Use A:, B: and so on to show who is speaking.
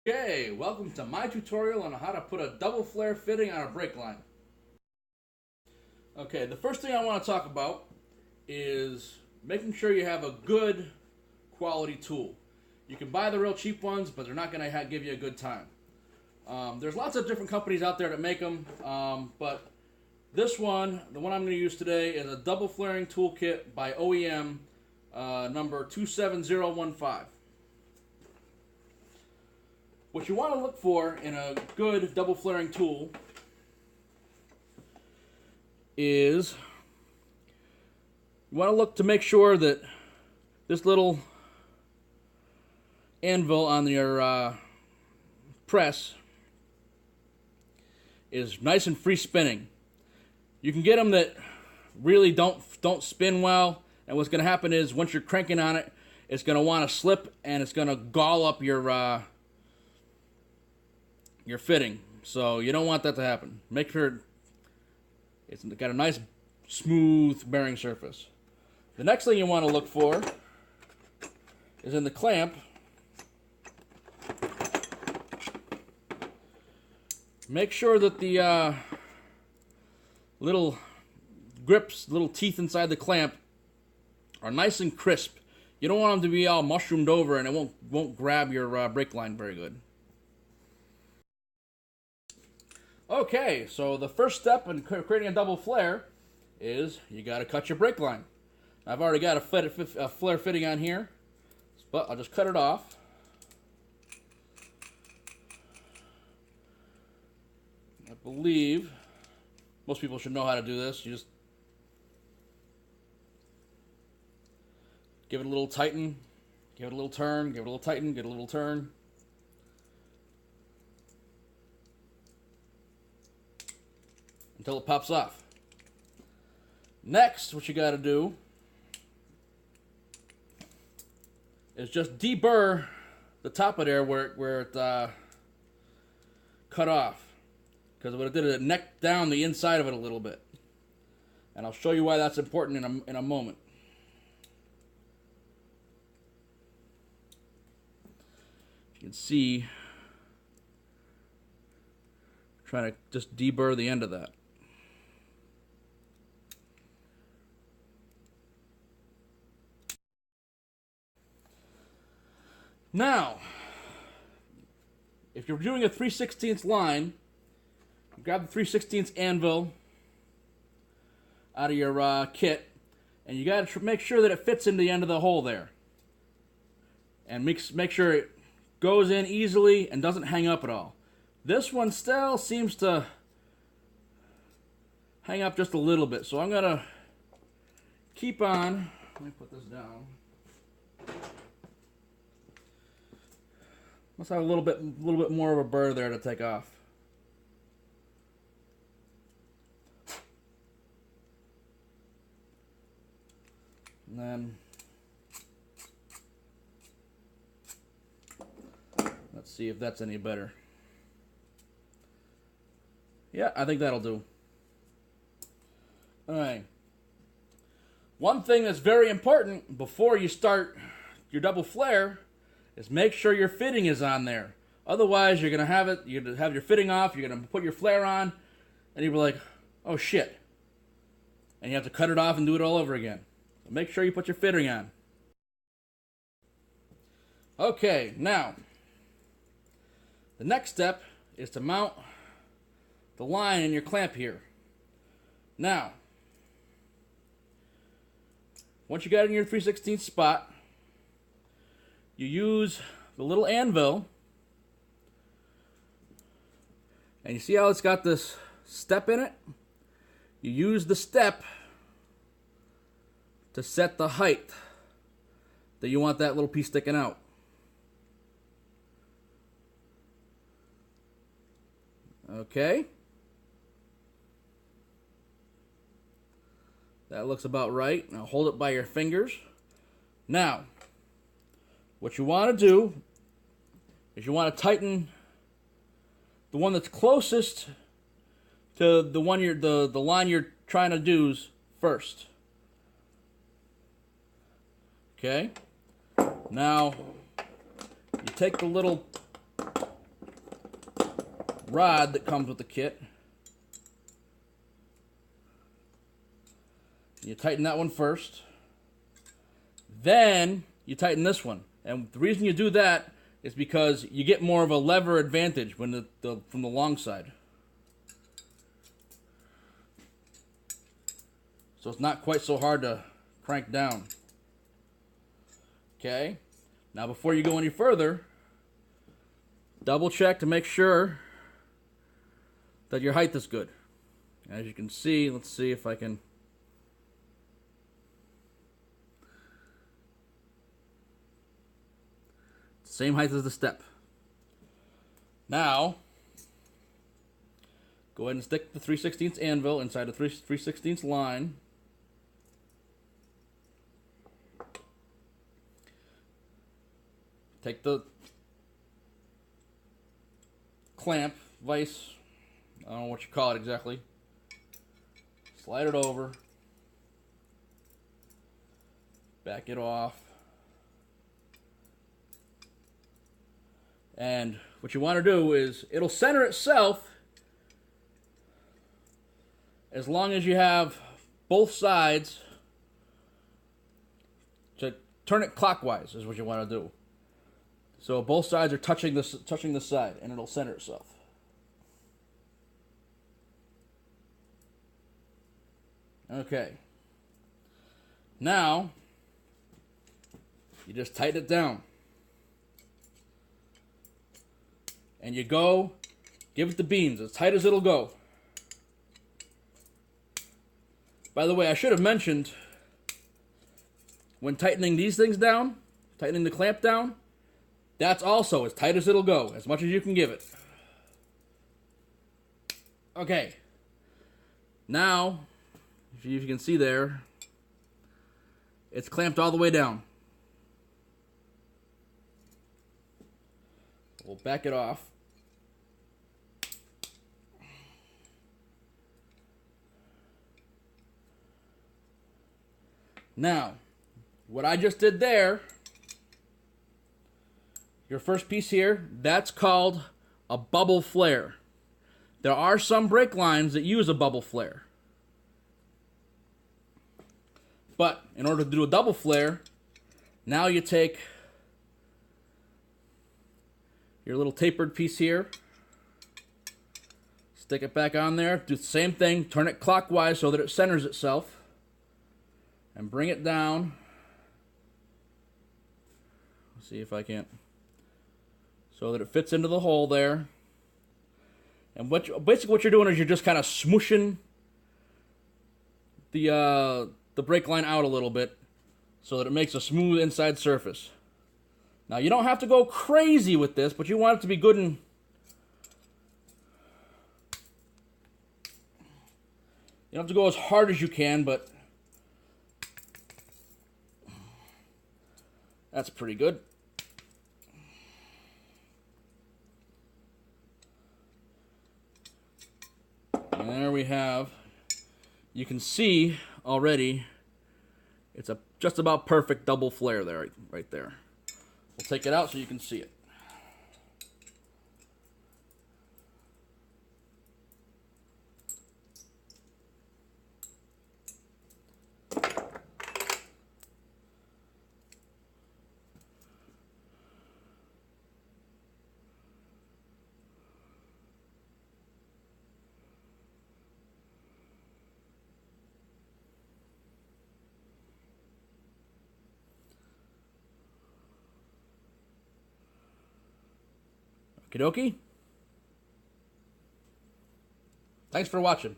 A: Okay, welcome to my tutorial on how to put a double flare fitting on a brake line. Okay, the first thing I want to talk about is making sure you have a good quality tool. You can buy the real cheap ones, but they're not going to give you a good time. There's lots of different companies out there that make them, but this one, the one I'm going to use today, is a double flaring toolkit by OEM number 27015. What you want to look for in a good double flaring tool is you want to look to make sure that this little anvil on your press is nice and free spinning. You can get them that really don't spin well, and what's going to happen is once you're cranking on it, it's going to want to slip and it's going to gall up your fitting. So you don't want that to happen. Make sure it's got a nice smooth bearing surface. The next thing you want to look for is in the clamp. Make sure that the little grips, little teeth inside the clamp are nice and crisp. You don't want them to be all mushroomed over and it won't grab your brake line very good. Okay, so the first step in creating a double flare is you got to cut your brake line. I've already got a flare fitting on here, but I'll just cut it off. I believe most people should know how to do this. You just give it a little tighten, give it a little turn, give it a little tighten, give it a little turn. Until it pops off. Next, what you got to do is just deburr the top of there where it cut off. Because what it did is it necked down the inside of it a little bit. And I'll show you why that's important in a moment. You can see, trying to just deburr the end of that. Now, if you're doing a 3/16 line, you grab the 3/16 anvil out of your kit, and you got to make sure that it fits in the end of the hole there. And make sure it goes in easily and doesn't hang up at all. This one still seems to hang up just a little bit, so I'm going to keep on. Let me put this down. Must have a little bit more of a burr there to take off. And then let's see if that's any better. Yeah, I think that'll do. All right. One thing that's very important before you start your double flare is make sure your fitting is on there. Otherwise, you're gonna have your fitting off. You're gonna put your flare on, and you'll be like, "Oh shit!" And you have to cut it off and do it all over again. So make sure you put your fitting on. Okay, now the next step is to mount the line in your clamp here. Now, once you got it in your 3/16 spot, you use the little anvil, and you see how it's got this step in it? You use the step to set the height that you want that little piece sticking out. Okay. That looks about right. Now hold it by your fingers. Now, what you want to do is you want to tighten the one that's closest to the line you're trying to do's first. Okay? Now, you take the little rod that comes with the kit. You tighten that one first. Then you tighten this one. And the reason you do that is because you get more of a lever advantage when from the long side. So it's not quite so hard to crank down. Okay? Now before you go any further, double check to make sure that your height is good. As you can see, let's see if I can... Same height as the step. Now, go ahead and stick the 3/16 anvil inside the 3/16 line. Take the clamp, vise, I don't know what you call it exactly. Slide it over. Back it off. And what you want to do is, it'll center itself as long as you have both sides to turn it clockwise is what you want to do. So both sides are touching the side, and it'll center itself. Okay. Now, you just tighten it down. And you go, give it the beans, as tight as it'll go. By the way, I should have mentioned, when tightening these things down, tightening the clamp down, that's also as tight as it'll go, as much as you can give it. Okay. Now, if you can see there, it's clamped all the way down. We'll back it off. Now, what I just did there, your first piece here, that's called a bubble flare. There are some brake lines that use a bubble flare. But in order to do a double flare, now you take your little tapered piece here, stick it back on there, do the same thing, turn it clockwise so that it centers itself, and bring it down. Let's see if I can't, so that it fits into the hole there. And basically what you're doing is you're just kind of smooshing the brake line out a little bit so that it makes a smooth inside surface. Now, you don't have to go crazy with this, but you want it to be good and... You don't have to go as hard as you can, but... That's pretty good. And there we have... You can see already, it's a just about perfect double flare there, right there. We'll take it out so you can see it. Okie dokie. Thanks for watching.